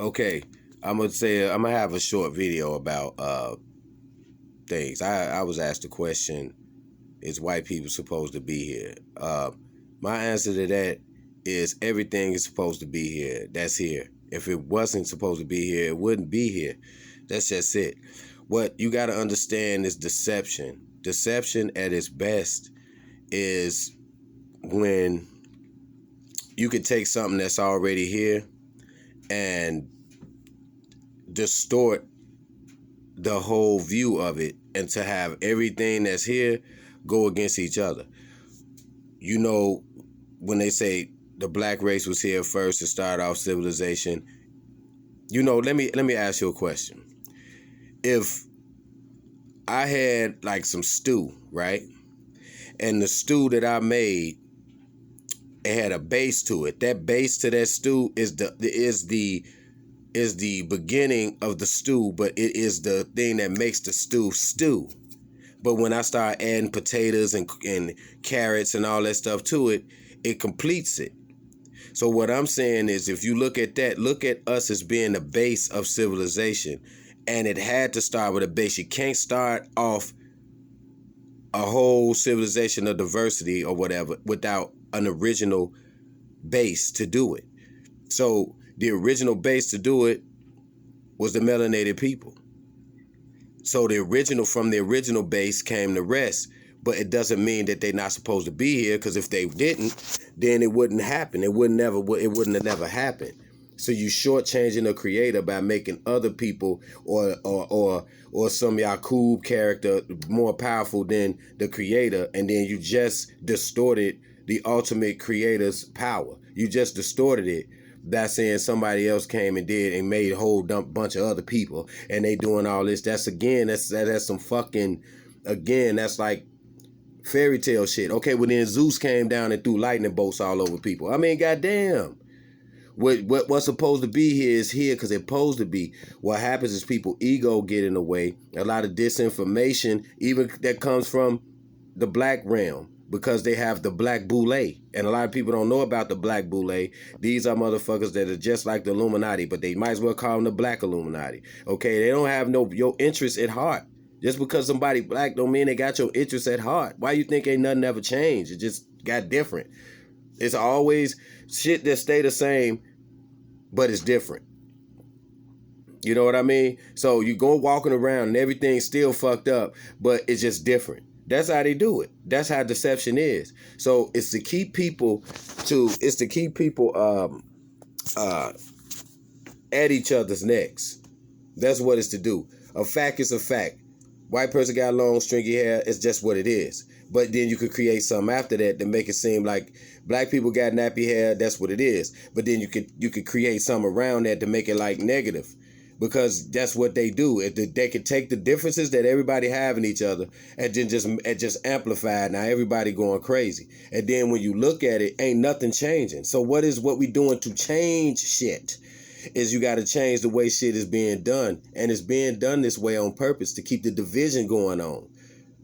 Okay, I'm gonna have a short video about things. I was asked the question: is white people supposed to be here? My answer to that is everything is supposed to be here. That's here. If it wasn't supposed to be here, it wouldn't be here. That's just it. What you got to understand is deception. Deception at its best is when you could take something that's already here and distort the whole view of it, and to have everything that's here go against each other. You know, when they say the black race was here first to start off civilization, let me ask you a question. If I had like some stew, right? And the stew that I made, it had a base to it. That base to that stew is the beginning of the stew, but it is the thing that makes the stew. But when I start adding potatoes and carrots and all that stuff to it, it completes it. So what I'm saying is, if you look at that, look at us as being the base of civilization. And it had to start with a base. You can't start off a whole civilization of diversity or whatever without an original base to do it. So the original base to do it was the melanated people. So from the original base came the rest, but it doesn't mean that they're not supposed to be here, because if they didn't, then it wouldn't happen. It wouldn't have never happened. So you shortchanging the creator by making other people or some Yakub character more powerful than the creator, and then you just distorted the ultimate creator's power. You just distorted it. That's saying somebody else came and did and made a whole bunch of other people, and they doing all this. That's some fucking, again, that's like fairy tale shit. Okay, well then Zeus came down and threw lightning bolts all over people. I mean, goddamn. What's supposed to be here is here because it's supposed to be. What happens is people ego get in the way. A lot of disinformation, even that comes from the black realm, because they have the black boule. And a lot of people don't know about the black boule. These are motherfuckers that are just like the Illuminati, but they might as well call them the black Illuminati. Okay, they don't have your interest at heart. Just because somebody black don't mean they got your interest at heart. Why you think ain't nothing ever changed? It just got different. It's always shit that stay the same, but it's different. You know what I mean? So you go walking around and everything's still fucked up, but it's just different. That's how they do it. That's how deception is. So it's to keep people at each other's necks. That's what it's to do. A fact is a fact. White person got long, stringy hair. It's just what it is. But then you could create something after that to make it seem like black people got nappy hair. That's what it is. But then you could create something around that to make it like negative, because that's what they do. They could take the differences that everybody have in each other and then just amplify it. Now everybody going crazy. And then when you look at it, ain't nothing changing. So what we doing to change shit? Is you got to change the way shit is being done. And it's being done this way on purpose to keep the division going on.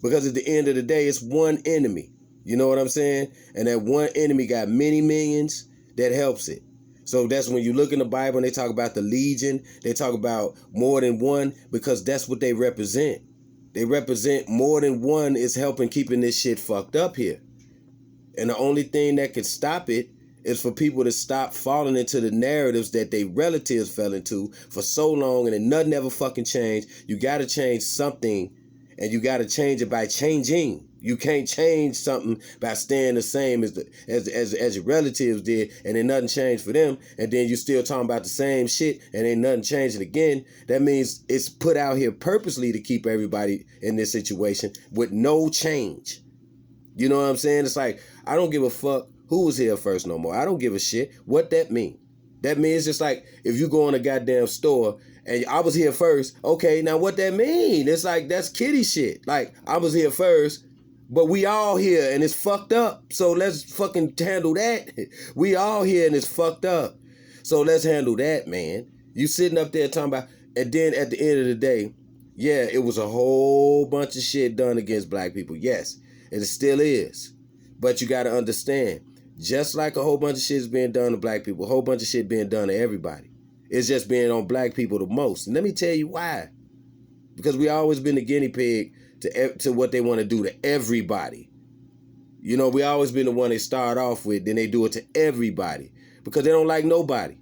Because at the end of the day, it's one enemy. You know what I'm saying? And that one enemy got many millions that helps it. So that's when you look in the Bible and they talk about the legion. They talk about more than one, because that's what they represent. They represent more than one is helping keeping this shit fucked up here. And the only thing that could stop it is for people to stop falling into the narratives that they relatives fell into for so long, and then nothing ever fucking changed. You got to change something, and you got to change it by changing. You can't change something by staying the same as your relatives did, and then nothing changed for them, and then you still talking about the same shit, and ain't nothing changing again. That means it's put out here purposely to keep everybody in this situation with no change. You know what I'm saying? It's like, I don't give a fuck who was here first no more. I don't give a shit what that mean. That means just like if you go in a goddamn store and I was here first. Okay, now what that mean? It's like, that's kitty shit. Like, I was here first, but we all here and it's fucked up. So let's fucking handle that. We all here and it's fucked up. So let's handle that, man. You sitting up there talking about, and then at the end of the day, yeah, it was a whole bunch of shit done against black people. Yes, and it still is. But you got to understand, just like a whole bunch of shit is being done to black people, a whole bunch of shit being done to everybody. It's just being on black people the most. And let me tell you why. Because we always been the guinea pig to what they want to do to everybody. You know, we always been the one they start off with, then they do it to everybody. Because they don't like nobody.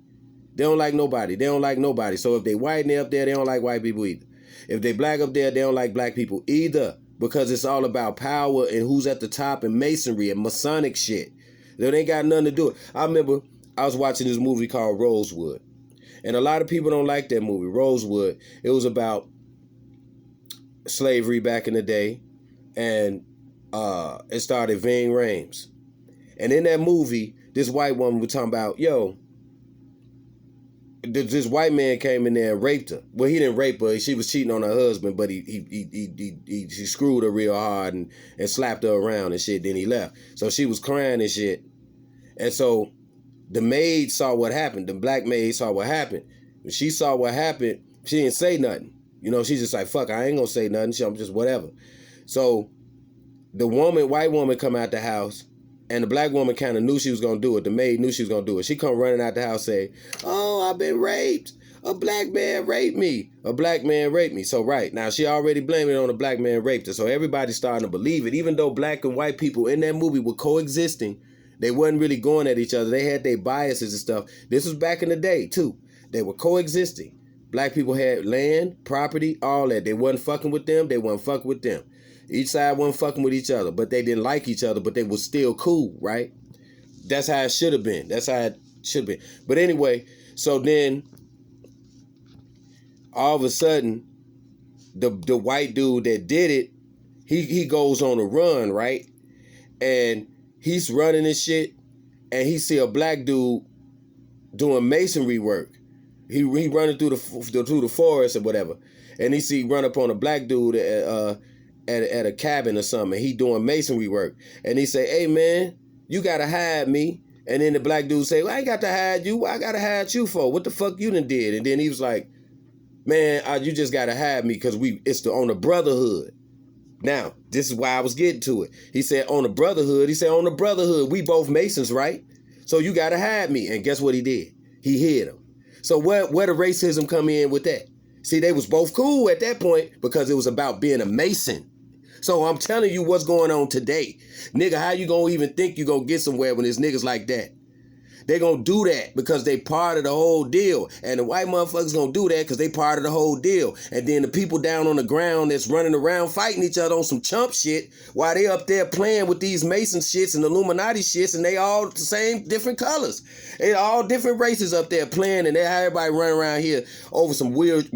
They don't like nobody. They don't like nobody. So if they white and they up there, they don't like white people either. If they black up there, they don't like black people either. Because it's all about power and who's at the top and masonry and Masonic shit. They ain't got nothing to do it. I remember I was watching this movie called Rosewood. And a lot of people don't like that movie, Rosewood. It was about slavery back in the day. And it started Ving Rhames. And in that movie, this white woman was talking about, yo, this white man came in there and raped her. Well, he didn't rape her. She was cheating on her husband, but he screwed her real hard and slapped her around and shit. Then he left. So she was crying and shit. And so the maid saw what happened. The black maid saw what happened. When she saw what happened, she didn't say nothing. You know, she's just like, fuck, I ain't gonna say nothing. I'm just whatever. So the white woman come out the house, and the black woman kind of knew she was going to do it. The maid knew she was going to do it. She come running out the house say, oh, I've been raped. A black man raped me. A black man raped me. So right, now she already blamed it on a black man raped her. So everybody's starting to believe it. Even though black and white people in that movie were coexisting, they wasn't really going at each other. They had their biases and stuff. This was back in the day too. They were coexisting. Black people had land, property, all that. They wasn't fucking with them. They wasn't fucking with them. Each side wasn't fucking with each other, but they didn't like each other, but they was still cool, right? That's how it should have been. That's how it should have been. But anyway, so then all of a sudden, the white dude that did it, he goes on a run, right? And he's running and shit, and he see a black dude doing masonry work. He running through the forest or whatever, and he see run up on a black dude at a cabin or something. He doing masonry work, and he say, "Hey man, you gotta hide me." And then the black dude say, "Well, I ain't got to hide you. I gotta hide you for? What the fuck you done did?" And then he was like, "Man, you just gotta hide me because it's on the brotherhood." Now, this is why I was getting to it. He said, on the brotherhood. He said, on the brotherhood, we both Masons, right? So you gotta hide me. And guess what he did? He hid him. So where the racism come in with that? See, they was both cool at that point because it was about being a Mason. So I'm telling you what's going on today. Nigga, how you gonna even think you gonna get somewhere when there's niggas like that? They gonna do that because they part of the whole deal. And the white motherfuckers gonna do that because they part of the whole deal. And then the people down on the ground that's running around fighting each other on some chump shit while they up there playing with these Mason shits and Illuminati shits, and they all the same different colors. They all different races up there playing, and they have everybody running around here over some weird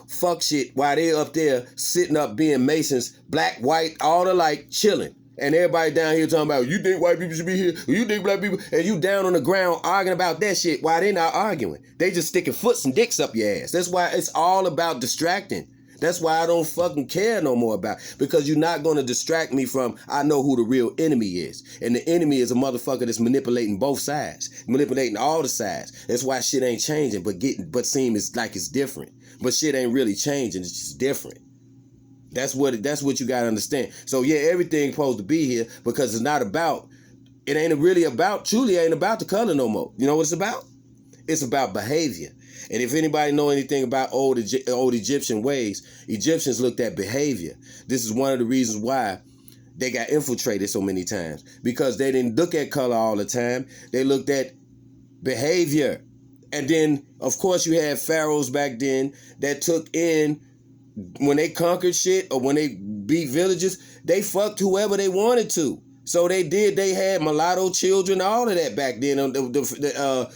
fuck shit while they up there sitting up being Masons, black, white, all alike, chilling. And everybody down here talking about, you think white people should be here? You think black people? And you down on the ground arguing about that shit while they not arguing. They just sticking foots and dicks up your ass. That's why it's all about distracting. That's why I don't fucking care no more about it. Because you're not going to distract me from, I know who the real enemy is. And the enemy is a motherfucker that's manipulating both sides. Manipulating all the sides. That's why shit ain't changing, but seem like it's different. But shit ain't really changing. It's just different. That's what you gotta understand. So yeah, everything's supposed to be here because it ain't really about the color no more. You know what it's about? It's about behavior. And if anybody know anything about old Egyptian ways, Egyptians looked at behavior. This is one of the reasons why they got infiltrated so many times, because they didn't look at color all the time. They looked at behavior. And then, of course, you had pharaohs back then that took in, when they conquered shit or when they beat villages, they fucked whoever they wanted to. So they had mulatto children, all of that back then, the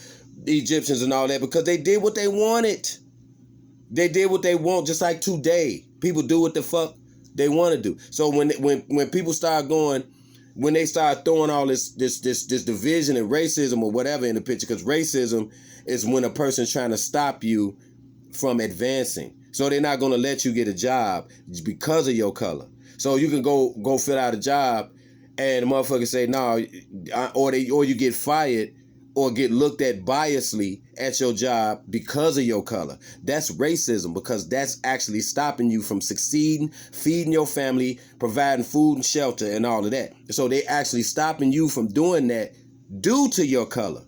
Egyptians and all that, because they did what they wanted. They did what they want, just like today. People do what the fuck they want to do. So when people start going, when they start throwing all this division and racism or whatever in the picture, because racism is when a person's trying to stop you from advancing. So they're not going to let you get a job because of your color. So you can go fill out a job and the motherfucker say, no, or you get fired or get looked at biasly at your job because of your color. That's racism, because that's actually stopping you from succeeding, feeding your family, providing food and shelter and all of that. So they actually stopping you from doing that due to your color.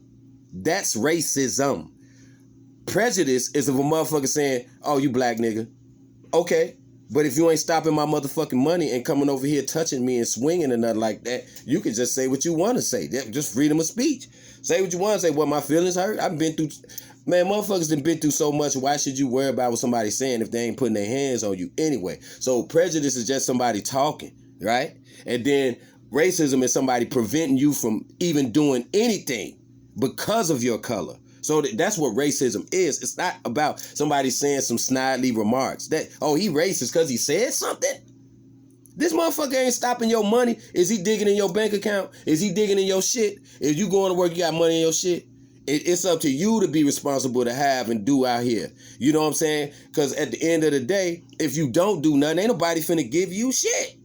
That's racism. Prejudice is of a motherfucker saying, oh, you black nigga. Okay. But if you ain't stopping my motherfucking money and coming over here touching me and swinging and nothing like that, you can just say what you want to say. Just freedom of speech. Say what you want to say. Well, my feelings hurt. I've been through... Man, motherfuckers done been through so much. Why should you worry about what somebody's saying if they ain't putting their hands on you anyway? So prejudice is just somebody talking, right? And then racism is somebody preventing you from even doing anything because of your color. So that's what racism is. It's not about somebody saying some snidely remarks. That, oh, he racist because he said something? This motherfucker ain't stopping your money. Is he digging in your bank account? Is he digging in your shit? If you going to work, you got money in your shit? It's up to you to be responsible to have and do out here. You know what I'm saying? Because at the end of the day, if you don't do nothing, ain't nobody finna give you shit.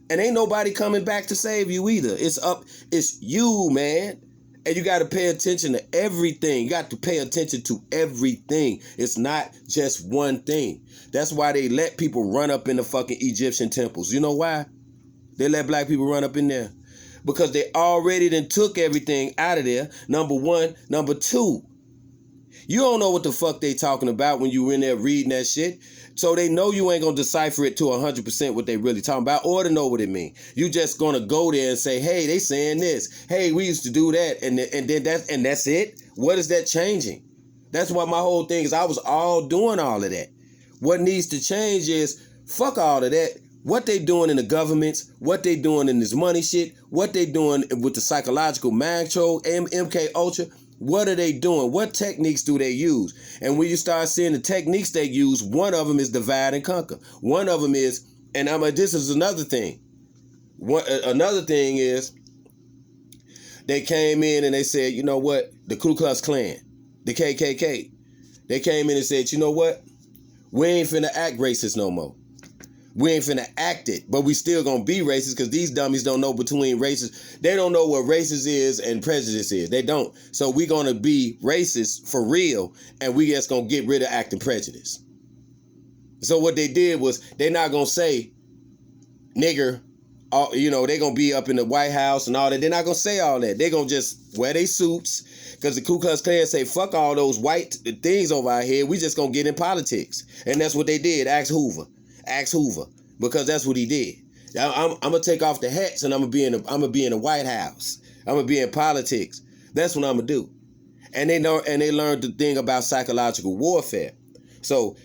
And ain't nobody coming back to save you either. It's you, man. And you got to pay attention to everything. You got to pay attention to everything. It's not just one thing. That's why they let people run up in the fucking Egyptian temples. You know why? They let black people run up in there. Because they already done took everything out of there, number one. Number two, you don't know what the fuck they talking about when you in there reading that shit. So they know you ain't going to decipher it to 100% what they really talking about or to know what it mean. You just going to go there and say, hey, they saying this. Hey, we used to do that. And then that's it. What is that changing? That's why my whole thing is I was all doing all of that. What needs to change is fuck all of that. What they doing in the governments, what they doing in this money shit, what they doing with the psychological mind control, MK Ultra. What are they doing? What techniques do they use? And when you start seeing the techniques they use, one of them is divide and conquer. One of them is, and this is another thing. Another thing is, they came in and they said, you know what? The Ku Klux Klan, the KKK, they came in and said, you know what? We ain't finna act racist no more. We ain't finna act it, but we still gonna be racist because these dummies don't know between races. They don't know what racist is and prejudice is. They don't. So we gonna be racist for real, and we just gonna get rid of acting prejudice. So what they did was they're not gonna say nigger, you know, they gonna be up in the White House and all that. They're not gonna say all that. They're gonna just wear their suits because the Ku Klux Klan say fuck all those white things over our head. We just gonna get in politics, and that's what they did. Ask Hoover, because that's what he did. I'm gonna take off the hats and I'm gonna be in the White House. I'm gonna be in politics. That's what I'm gonna do. And they learned the thing about psychological warfare. So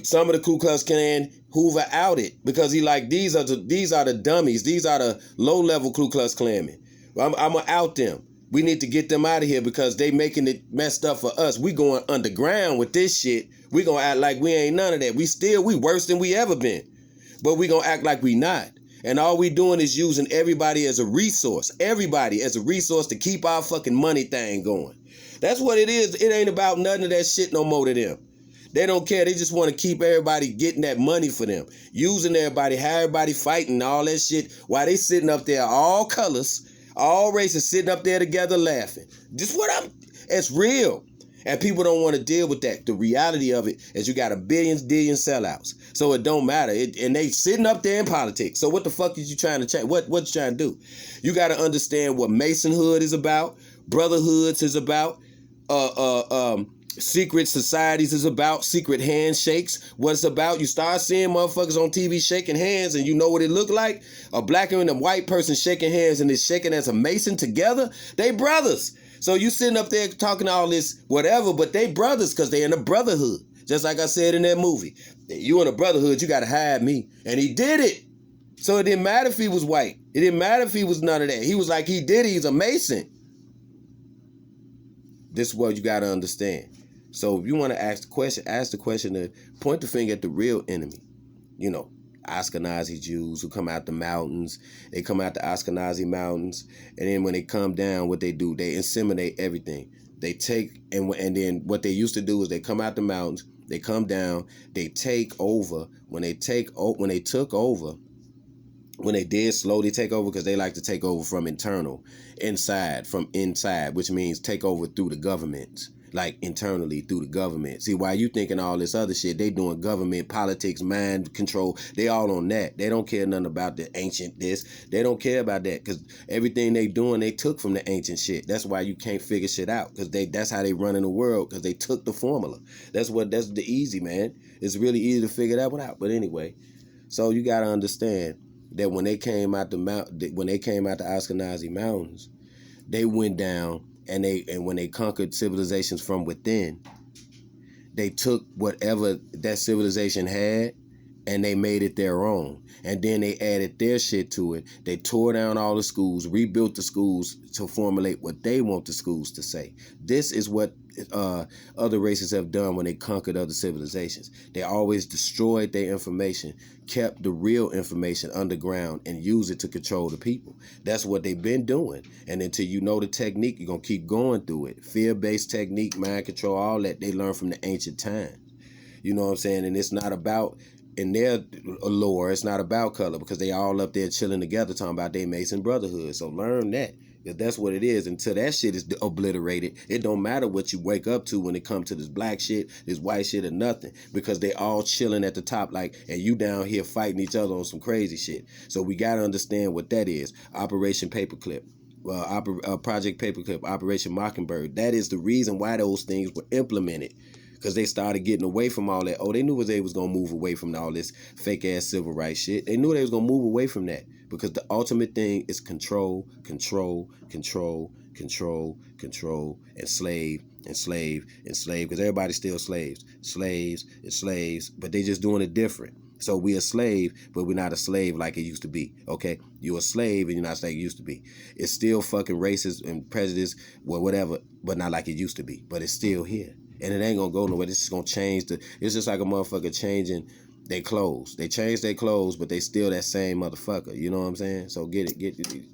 some of the Ku Klux Klan, Hoover outed because he like these are the dummies. These are the low level Ku Klux Klanmen. I'm gonna out them. We need to get them out of here because they making it messed up for us. We going underground with this shit. We gonna act like we ain't none of that. We worse than we ever been. But we gonna act like we not. And all we doing is using everybody as a resource. Everybody as a resource to keep our fucking money thing going. That's what it is. It ain't about nothing of that shit no more to them. They don't care. They just want to keep everybody getting that money for them. Using everybody, have everybody fighting all that shit while they sitting up there, all colors, all races, sitting up there together laughing. It's real. And people don't want to deal with that. The reality of it is you got a billion sellouts. So it don't matter. And they sitting up there in politics. So what the fuck is you trying to change? What you trying to do? You got to understand what Masonhood is about, brotherhoods is about, secret societies is about, secret handshakes, what it's about. You start seeing motherfuckers on TV shaking hands and you know what it look like? A black and a white person shaking hands and they're shaking as a Mason together. They brothers. So you sitting up there talking all this whatever, but they brothers because they in a brotherhood. Just like I said in that movie. You in a brotherhood, you got to hide me. And he did it. So it didn't matter if he was white. It didn't matter if he was none of that. He was like, he did it. He's a Mason. This is what you got to understand. So if you want to ask the question to point the finger at the real enemy. You know, Ashkenazi Jews who come out the mountains. They come out the Ashkenazi mountains. And then when they come down, what they do, they inseminate everything. They take, and then what they used to do is they come out the mountains, they come down, they take over. When they took over, when they did slowly take over, because they like to take over from inside, which means take over through the government. like internally through the government. See, while you thinking all this other shit, they doing government, politics, mind control. They all on that. They don't care nothing about the ancient this. They don't care about that because everything they doing, they took from the ancient shit. That's why you can't figure shit out because that's how they run in the world because they took the formula. That's the easy, man. It's really easy to figure that one out. But anyway, so you got to understand that when they came out the Ashkenazi Mountains, they went down and when they conquered civilizations from within, they took whatever that civilization had and they made it their own. And then they added their shit to it. They tore down all the schools, rebuilt the schools to formulate what they want the schools to say. This is what other races have done when they conquered other civilizations. They always destroyed their information, kept the real information underground, and used it to control the people. That's what they've been doing. And until you know the technique, you're going to keep going through it. Fear-based technique, mind control, all that they learned from the ancient times. You know what I'm saying? And it's not about, in their lore, it's not about color because they all up there chilling together talking about they Mason Brotherhood. So learn that. Because that's what it is. Until that shit is obliterated, it don't matter what you wake up to when it comes to this black shit, this white shit, or nothing. Because they all chilling at the top, like, and you down here fighting each other on some crazy shit. So we got to understand what that is. Operation Paperclip. Project Paperclip, Operation Mockingbird. That is the reason why those things were implemented. Because they started getting away from all that. Oh, they knew they was going to move away from all this fake-ass civil rights shit. They knew they was going to move away from that. Because the ultimate thing is control, control, control, control, control, and slave, and slave, and slave. Because everybody's still slaves. Slaves and slaves. But they just doing it different. So we a slave, but we're not a slave like it used to be, okay? You're a slave and you're not like it used to be. It's still fucking racist and prejudice, well, whatever, but not like it used to be. But it's still here. And it ain't gonna go nowhere. It's just gonna change it's just like a motherfucker changing their clothes. They change their clothes, but they still that same motherfucker. You know what I'm saying? So get it.